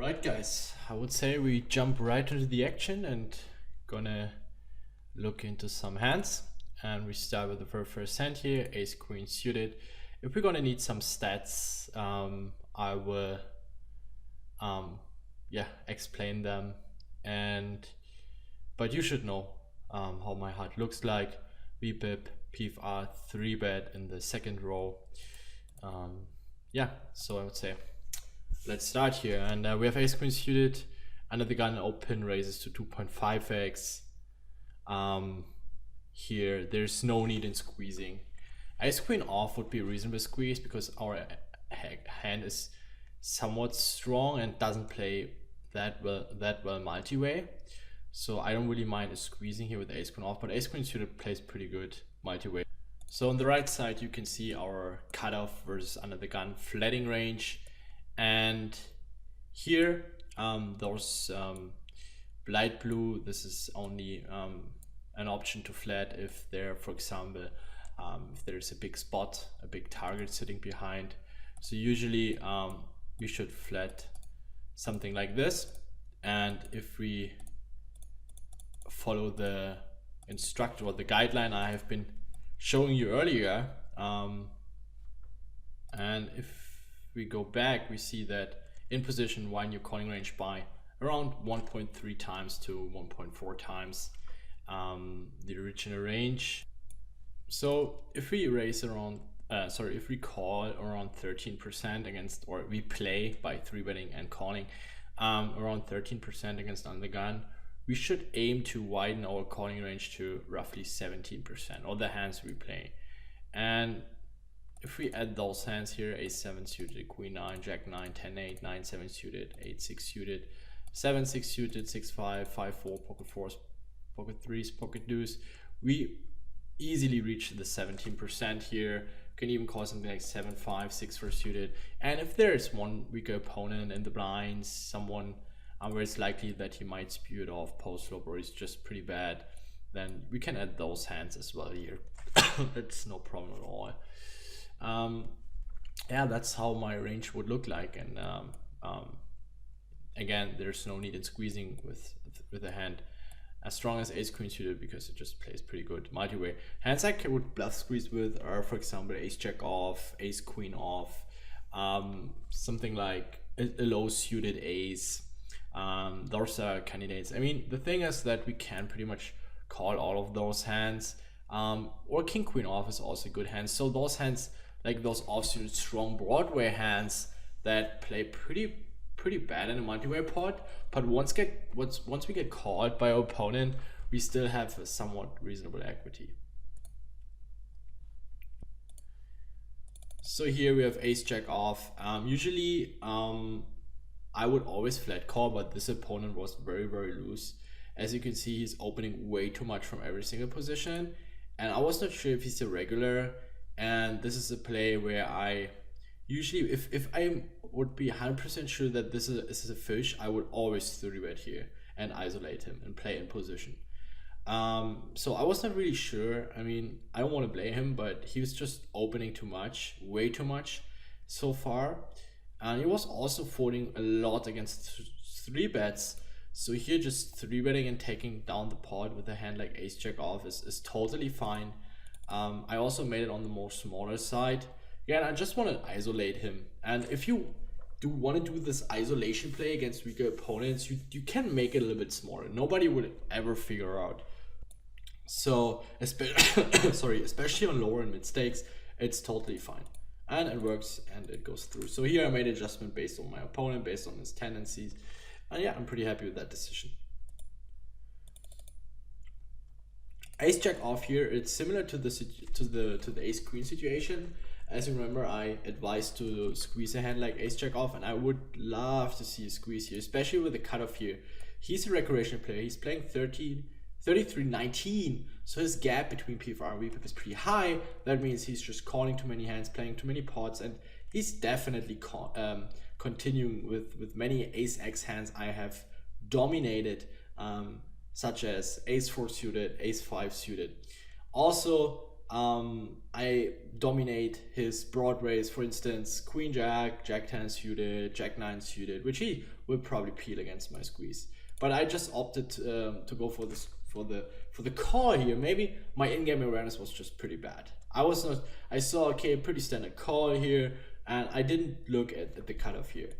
Alright guys, I would say we jump right into the action and gonna look into some hands. And we start with the very first hand here, ace queen suited. If we're gonna need some stats, I will explain them. But you should know how my heart looks like. VPIP, PFR, 3-bet in the second row. So I would say let's start here. And we have ace queen suited. Under the gun, open raises to 2.5x. Here there's no need in squeezing. Ace queen off would be a reasonable squeeze because our hand is somewhat strong and doesn't play that well multi-way. So I don't really mind a squeezing here with ace queen off, but ace queen suited plays pretty good multi-way. So on the right side you can see our cutoff versus under the gun flatting range. And here those light blue, this is only an option to flat if there, for example, if there's a big spot, a big target sitting behind. So usually we should flat something like this. And if we follow the instructor or the guideline I have been showing you earlier, and if we go back, we see that in position widen your calling range by around 1.3 times to 1.4 times the original range. So if we raise around if we call around 13% against, or we play by 3-betting and calling around 13% against under the gun, we should aim to widen our calling range to roughly 17%, or the hands we play. And if we add those hands here, ace-7 suited, queen-9, jack-9, 10-8, 9-7 suited, 8-6 suited, 7-6 suited, 6-5, 5-4, pocket fours, pocket threes, pocket deuce, we easily reach the 17% here. Can even call something like 7-5, 6-4 suited. And if there's one weaker opponent in the blinds, someone where it's likely that he might spew it off post flop or he's just pretty bad, then we can add those hands as well here. That's no problem at all. That's how my range would look like. And again, there's no need in squeezing with a hand as strong as ace queen suited because it just plays pretty good multi-way. Hands I would bluff squeeze with are, for example, ace jack off, ace queen off, something like a low suited ace. Those are candidates. I mean, the thing is that we can pretty much call all of those hands, or king queen off is also a good hand. So those hands, like those offsuited strong Broadway hands that play pretty bad in a multi-way pot, but once we get called by our opponent, we still have a somewhat reasonable equity. So here we have ace jack off. Usually I would always flat call, but this opponent was very loose. As you can see, he's opening way too much from every single position, and I was not sure if he's a regular. And this is a play where I usually, if I would be 100% sure that this is a fish, I would always 3-bet here and isolate him and play in position. So I was not really sure. I mean, I don't want to blame him, but he was just opening too much, way too much so far. And he was also folding a lot against 3-bets. So here just 3-betting and taking down the pot with a hand like ace jack off is totally fine. I also made it on the more smaller side. Again, I just want to isolate him. And if you do want to do this isolation play against weaker opponents, you can make it a little bit smaller. Nobody would ever figure out. So especially on lower and mid stakes, it's totally fine. And it works and it goes through. So here I made an adjustment based on my opponent, based on his tendencies. And yeah, I'm pretty happy with that decision. Ace jack off here, it's similar to the ace queen situation. As you remember, I advised to squeeze a hand like ace jack off, and I would love to see a squeeze here, especially with the cutoff here. He's a recreational player. He's playing 33-19, so his gap between PFR and VPIP is pretty high. That means he's just calling too many hands, playing too many pots, and he's definitely continuing with many ace X hands I have dominated, such as ace 4 suited, ace 5 suited. Also, I dominate his broadways, for instance, Queen Jack, Jack 10 suited, Jack 9 suited, which he would probably peel against my squeeze. But I just opted to go for this for the call here. Maybe my in-game awareness was just pretty bad. I saw okay, a pretty standard call here, and I didn't look at the cutoff here.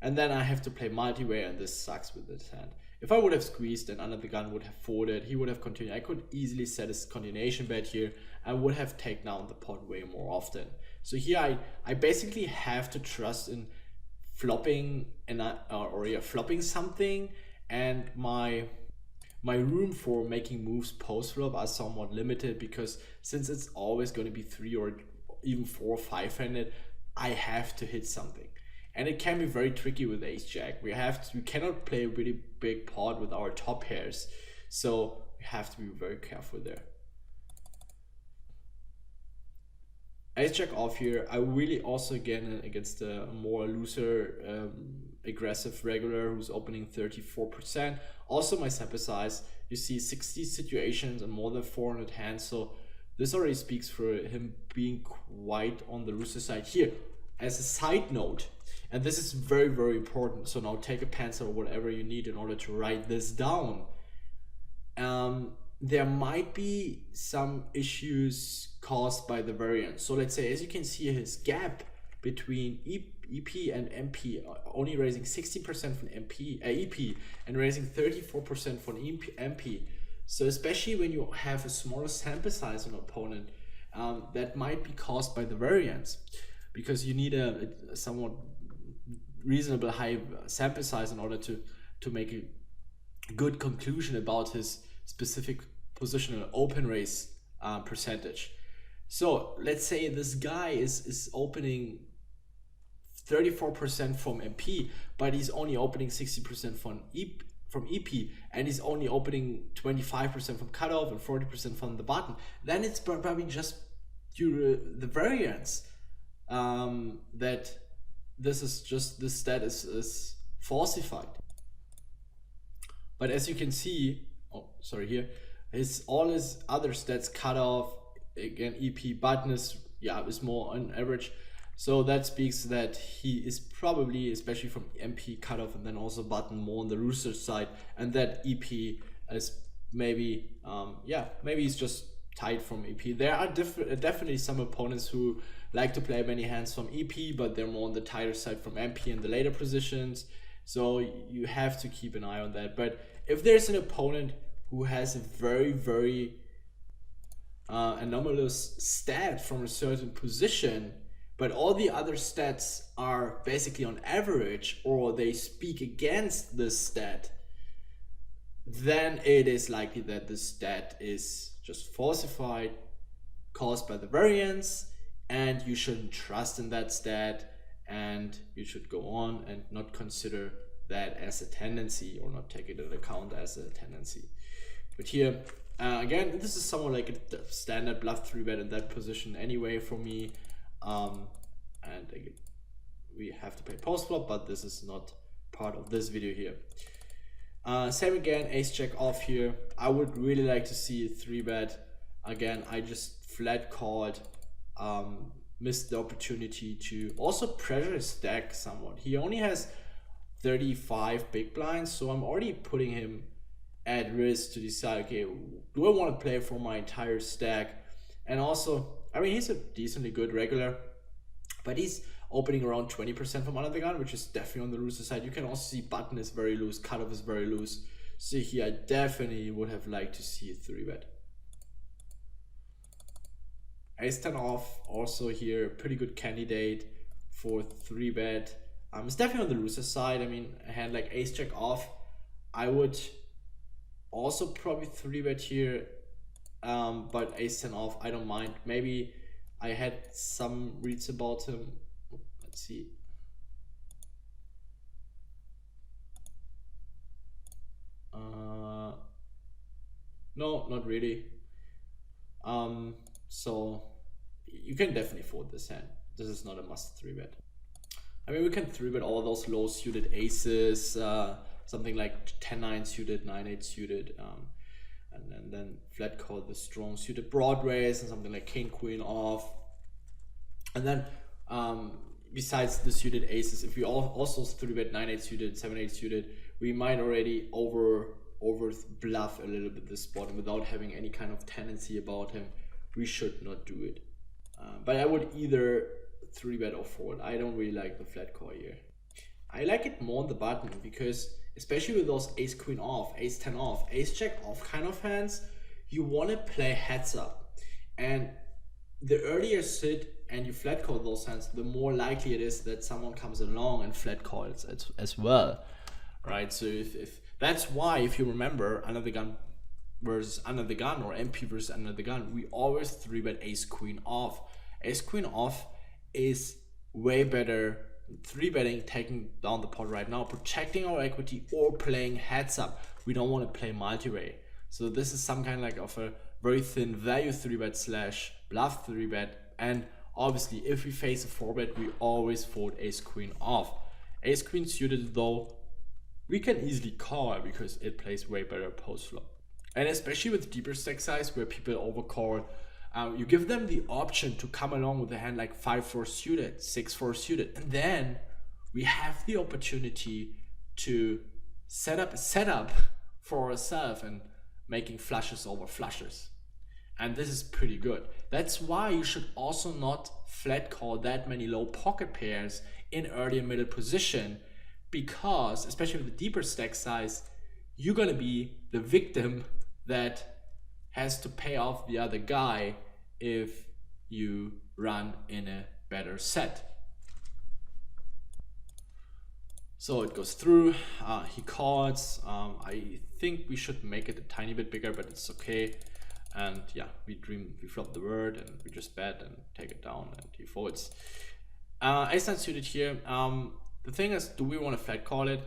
And then I have to play multi-way, and this sucks with this hand. If I would have squeezed and Under the Gun would have folded, he would have continued. I could easily set his continuation bet here. I would have taken down the pot way more often. So here I basically have to trust in flopping and flopping something, and my room for making moves post flop are somewhat limited, because since it's always going to be 3 or even 4 or 5-handed, I have to hit something. And it can be very tricky with ace jack. We cannot play a really big pot with our top pairs, so we have to be very careful there. Ace jack off here. I really also again against a more looser aggressive regular who's opening 34%. Also my sample size, you see 60 situations and more than 400 hands, so this already speaks for him being quite on the looser side here. As a side note, and this is very, very important, so now take a pencil or whatever you need in order to write this down. There might be some issues caused by the variance. So let's say, as you can see, his gap between EP and MP only raising 60% from EP and raising 34% from MP. So especially when you have a smaller sample size on an opponent, that might be caused by the variance, because you need a somewhat reasonable high sample size in order to make a good conclusion about his specific positional open raise percentage. So let's say this guy is opening 34% from MP, but he's only opening 60% from EP, and he's only opening 25% from cutoff and 40% from the button. Then it's probably just due to the variance that this stat is falsified. But as you can see, here, all his other stats, cutoff, again EP, button is more on average. So that speaks that he is probably, especially from MP, cutoff, and then also button, more on the looser side, and that EP is maybe maybe he's just tight from EP. There are definitely some opponents who like to play many hands from EP, but they're more on the tighter side from MP in the later positions. So you have to keep an eye on that. But if there's an opponent who has a very, very anomalous stat from a certain position, but all the other stats are basically on average, or they speak against this stat, then it is likely that the stat is just falsified, caused by the variance, and you shouldn't trust in that stat, and you should go on and not consider that as a tendency, or not take it into account as a tendency. But here, again, this is somewhat like a standard bluff 3-bet in that position anyway for me. And again, we have to play post flop, but this is not part of this video here. Same again, ace jack off here. I would really like to see a 3-bet. Again, I just flat called, missed the opportunity to also pressure his stack somewhat. He only has 35 big blinds, so I'm already putting him at risk to decide, okay, do I want to play for my entire stack? And also, I mean, he's a decently good regular, but he's opening around 20% from Under the Gun, which is definitely on the looser side. You can also see button is very loose, cutoff is very loose. So here I definitely would have liked to see a 3-bet. Ace 10 off, also here, pretty good candidate for 3-bet. It's definitely on the looser side. I mean, a hand like ace jack off, I would also probably 3-bet here, but ace 10 off, I don't mind. Maybe I had some reads about him. Let's see. No, not really. So you can definitely fold this hand. This is not a must 3-bet. I mean, we can 3-bet all those low suited aces, something like 10-9 suited, 9-8 suited, and then flat call the strong suited broadways and something like king queen off. And then besides the suited aces, if we also 3-bet 9-8 suited, 7-8 suited, we might already over bluff a little bit this spot, and without having any kind of tendency about him, we should not do it. But I would either 3-bet or fold. I don't really like the flat call here. I like it more on the button because, especially with those ace queen off, ace 10 off, ace jack off kind of hands, you want to play heads up. And the earlier sit and you flat call those hands, the more likely it is that someone comes along and flat calls as well, right? So if that's why, if you remember, under the gun versus under the gun, or MP versus under the gun, we always 3-bet ace queen off. Ace queen off is way better 3-betting, taking down the pot right now, protecting our equity, or playing heads up. We don't want to play multi-way. So this is some kind of a very thin value 3-bet slash bluff 3-bet. And obviously, if we face a 4-bet, we always fold ace queen off. Ace queen suited though, we can easily call because it plays way better post flop. And especially with deeper stack size where people overcall, you give them the option to come along with a hand like 5-4 suited, 6-4 suited, and then we have the opportunity to set up a setup for ourselves and making flushes over flushes. And this is pretty good. That's why you should also not flat call that many low pocket pairs in early and middle position, because especially with the deeper stack size, you're gonna be the victim that has to pay off the other guy if you run in a better set. So it goes through, he calls. I think we should make it a tiny bit bigger, but it's okay. And yeah, we flop the word and we just bet and take it down, and he folds. Ace-9 suited here. The thing is, do we want to flat call it?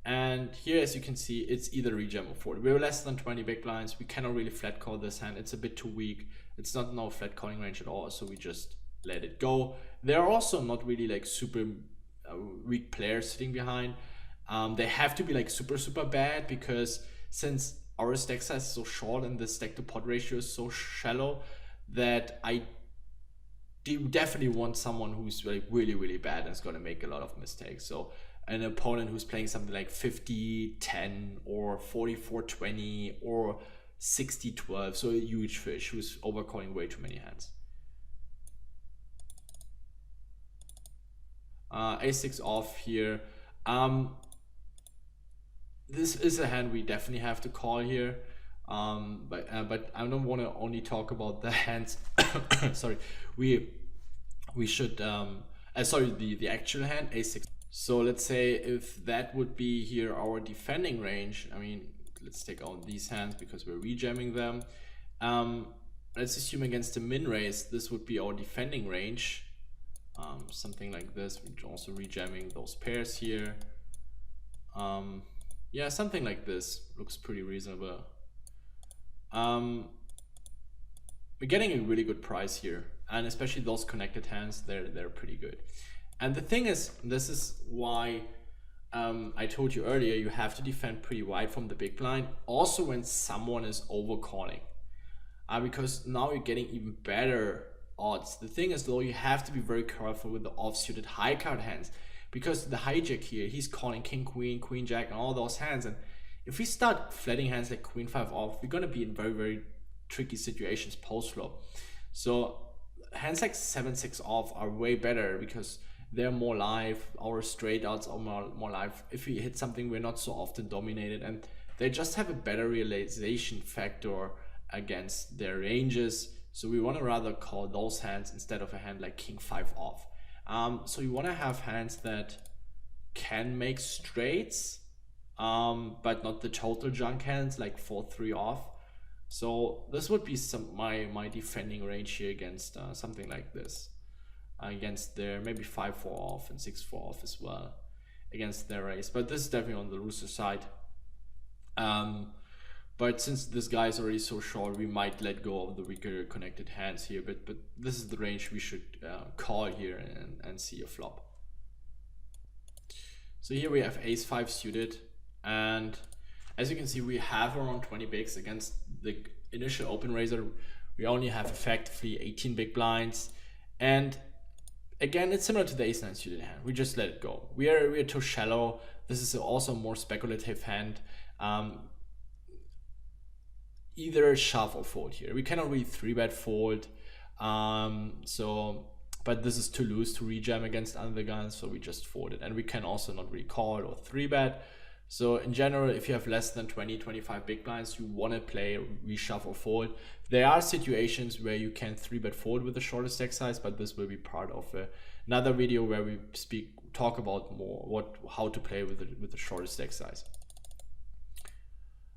And here, as you can see, it's either rejam or fold. We're less than 20 big blinds. We cannot really flat call this hand. It's a bit too weak. It's not no flat calling range at all, so we just let it go. There are also not really like super weak players sitting behind. They have to be like super bad, because since our stack size is so short and the stack to pot ratio is so shallow, that I definitely want someone who's like really bad and is going to make a lot of mistakes. So an opponent who's playing something like 50-10 or 44-20 or 60-12, so a huge fish who's overcalling way too many hands. A6 off here. This is a hand we definitely have to call here, but I don't want to only talk about the hands. Sorry, we should sorry, the actual hand, A6. So let's say if that would be here our defending range. I mean, let's take out these hands because we're rejamming them. Let's assume against the min raise, this would be our defending range. Something like this. We're also rejamming those pairs here. Yeah, something like this looks pretty reasonable. We're getting a really good price here, and especially those connected hands, they're pretty good. And the thing is, this is why I told you earlier, you have to defend pretty wide from the big blind, also when someone is overcalling, because now you're getting even better odds. The thing is though, you have to be very careful with the offsuited high card hands, because the hijack here, he's calling king, queen, queen, jack, and all those hands. And if we start flatting hands like queen 5 off, we're gonna be in very tricky situations post flop. So hands like 7-6 off are way better because they're more live. Our straight outs are more live. If we hit something, we're not so often dominated, and they just have a better realization factor against their ranges. So we want to rather call those hands instead of a hand like king 5 off. So you want to have hands that can make straights, but not the total junk hands like 4-3 off. So this would be my defending range here against something like this. Against their maybe 5-4 off and 6-4 off as well against their race. But this is definitely on the looser side. But since this guy is already so short, we might let go of the weaker connected hands here. But this is the range we should call here and see a flop. So here we have ace 5 suited, and as you can see, we have around 20 bigs against the initial open raiser, we only have effectively 18 big blinds. And again, it's similar to the ace-9 suited hand. We just let it go. We are too shallow. This is also a more speculative hand. Either shove or fold here. We cannot really 3-bet fold. But this is too loose to rejam against under the gun, so we just fold it. And we can also not really call or 3-bet. So in general, if you have less than 20-25 big blinds, you want to play reshove or fold. There are situations where you can 3-bet fold with the shortest stack size, but this will be part of another video where we talk about more how to play with the shortest stack size.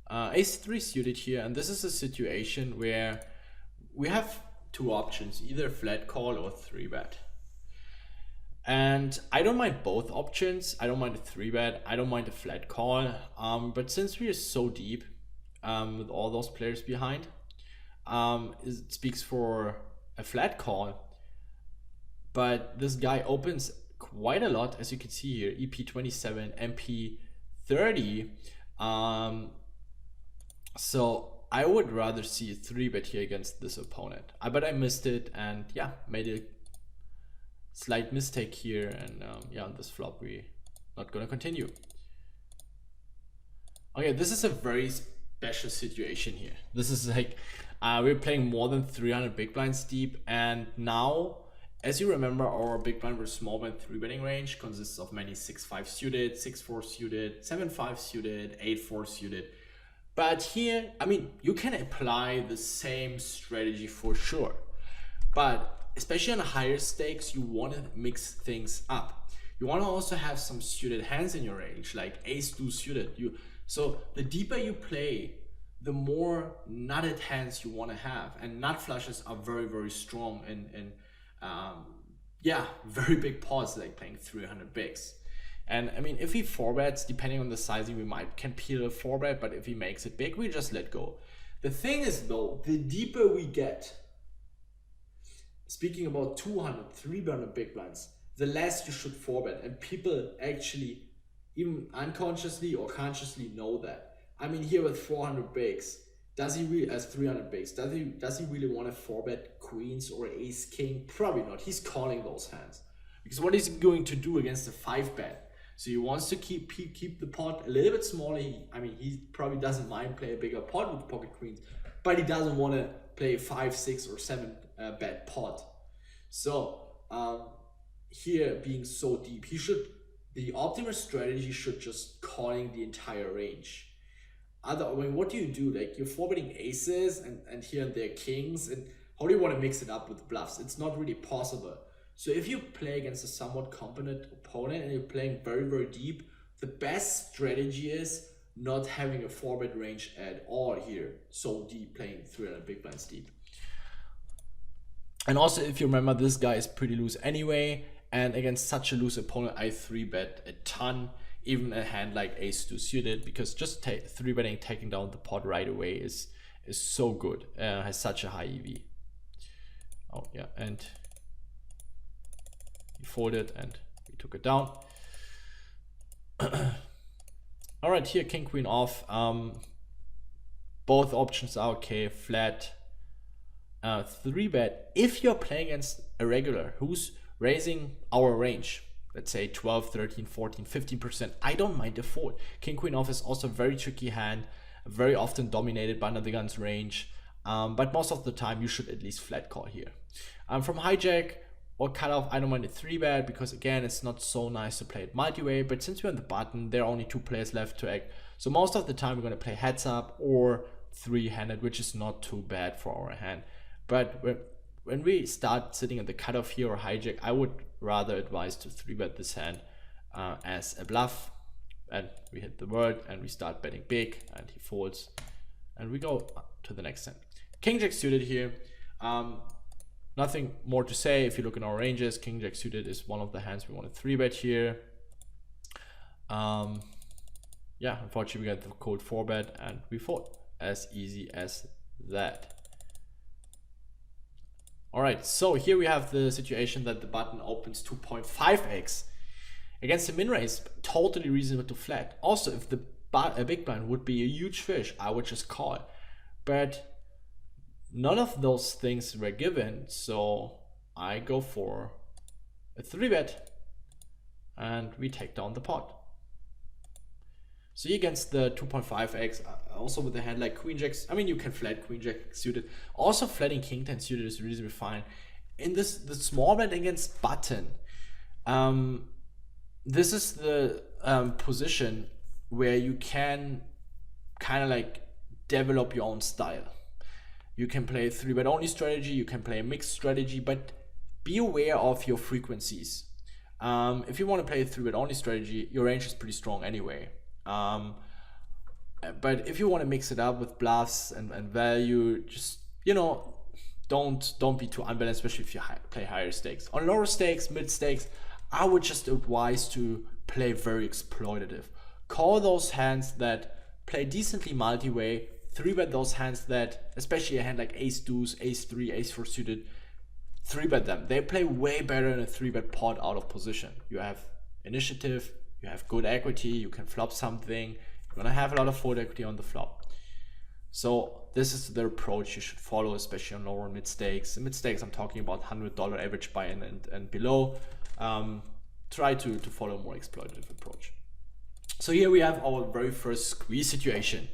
Ace-3 suited here, and this is a situation where we have two options, either flat call or 3-bet. And I don't mind both options. I don't mind a 3-bet. I don't mind a flat call. But since we are so deep with all those players behind, it speaks for a flat call. But this guy opens quite a lot, as you can see here, EP27, MP30. So I would rather see a 3-bet here against this opponent. But I missed it, and yeah, made a slight mistake here, and yeah, on this flop we not gonna continue. Okay, this is a very special situation here. This is like we're playing more than 300 big blinds deep, and now, as you remember, our big blind versus small blind 3-betting range consists of many 6-5 suited, 6-4 suited, 7-5 suited, 8-4 suited. But here, I mean, you can apply the same strategy for sure, but especially on higher stakes, you want to mix things up. You want to also have some suited hands in your range, like ace-2 suited. So the deeper you play, the more nutted hands you want to have, and nut flushes are very, very strong in yeah, very big pots, like playing 300 bigs. And I mean, if he 4-bets, depending on the sizing, we can peel a 4-bet, but if he makes it big, we just let go. The thing is though, the deeper we get, speaking about 200, 300 big blinds, the less you should 4-bet, and people actually even unconsciously or consciously know that. I mean, here with 400 bigs, does he really, as 300 bigs, does he really want to 4-bet queens or ace king? Probably not. He's calling those hands, because what is he going to do against a 5-bet? So he wants to keep the pot a little bit smaller. I mean, he probably doesn't mind play a bigger pot with pocket queens, but he doesn't want to play a 5, 6, or 7 bet pot. So here, being so deep, the optimal strategy should just calling the entire range. I mean, what do you do? Like, you're 4-betting aces and here and there kings, and how do you want to mix it up with bluffs? It's not really possible. So if you play against a somewhat competent opponent and you're playing very, very deep, the best strategy is not having a 4-bet range at all here. So deep, playing 300 big blinds deep. And also, if you remember, this guy is pretty loose anyway, and against such a loose opponent, I 3-bet a ton, even a hand like ace-2 suited, because just 3-betting, taking down the pot right away is so good. Has such a high EV. Oh yeah, and he folded and we took it down. All right, here king queen off. Both options are okay. Flat, 3-bet. If you're playing against a regular who's raising our range, let's say 12, 13, 14, 15%, I don't mind a fold. King queen off is also a very tricky hand, very often dominated by under the gun's range, but most of the time you should at least flat call here. From hijack or cutoff, I don't mind a 3-bet, because again, it's not so nice to play it multi-way, but since we're on the button, there are only 2 players left to act, so most of the time we're going to play heads up or 3-handed, which is not too bad for our hand. But when we start sitting at the cutoff here or hijack, I would rather advise to 3-bet this hand as a bluff, and we hit the word and we start betting big, and he folds and we go to the next hand. King jack suited here, nothing more to say. If you look in our ranges, king jack suited is one of the hands we want to 3-bet here. Yeah, unfortunately we got the cold 4-bet and we fold. As easy as that. All right, so here we have the situation that the button opens 2.5x. Against a min raise, totally reasonable to flat. Also, if a big blind would be a huge fish, I would just call. but none of those things were given, so I go for a 3-bet and we take down the pot. So here against the 2.5x, also with a hand like queen jacks, I mean, you can flat queen jack suited. Also flatting king 10 suited is reasonably fine. In the small bet against button, this is the position where you can kind of like develop your own style. You can play a 3-bet only strategy, you can play a mixed strategy, but be aware of your frequencies. If you want to play a 3-bet only strategy, your range is pretty strong anyway. But if you want to mix it up with bluffs and value, just, you know, don't be too unbalanced, especially if you play higher stakes. On lower stakes, mid stakes, I would just advise to play very exploitative. Call those hands that play decently multi-way, 3-bet those hands that, especially a hand like ace deuce, ace 3, ace 4 suited, 3-bet them. They play way better in a 3-bet pot out of position. You have initiative, you have good equity, you can flop something, you're gonna have a lot of fold equity on the flop. So this is the approach you should follow, especially on lower mid stakes. In mid stakes, I'm talking about $100 average buy-in and below. Try to follow a more exploitative approach. So here we have our very first squeeze situation.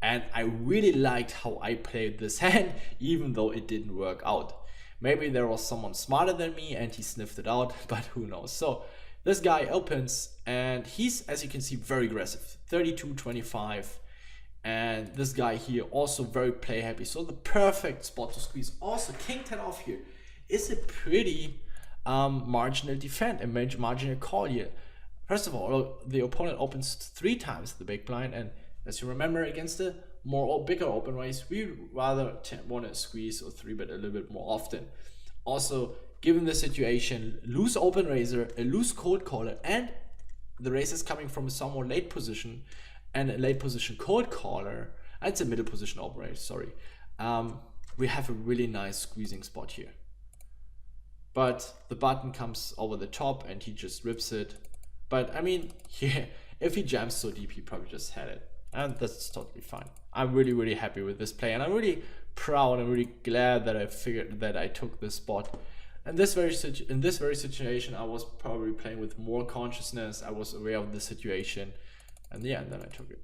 And I really liked how I played this hand, even though it didn't work out. Maybe there was someone smarter than me and he sniffed it out, but who knows. So this guy opens and he's, as you can see, very aggressive, 32-25. And this guy here also very play happy. So the perfect spot to squeeze. Also, king 10 off here is a pretty marginal defend, a marginal call here. First of all, the opponent opens 3 times the big blind, and as you remember, against the bigger open raise, we rather want to squeeze or 3-bet a little bit more often. Also, given the situation, loose open raiser, a loose cold caller, and the raise is coming from a somewhat late position, and a late position cold caller, and it's a middle position open raise, sorry. We have a really nice squeezing spot here. But the button comes over the top and he just rips it. But I mean, yeah, if he jams so deep, he probably just had it. And that's totally fine. I'm really, really happy with this play. And I'm really proud and really glad that I figured that I took this spot. And in this very situation, I was probably playing with more consciousness. I was aware of the situation. And yeah, and then I took it.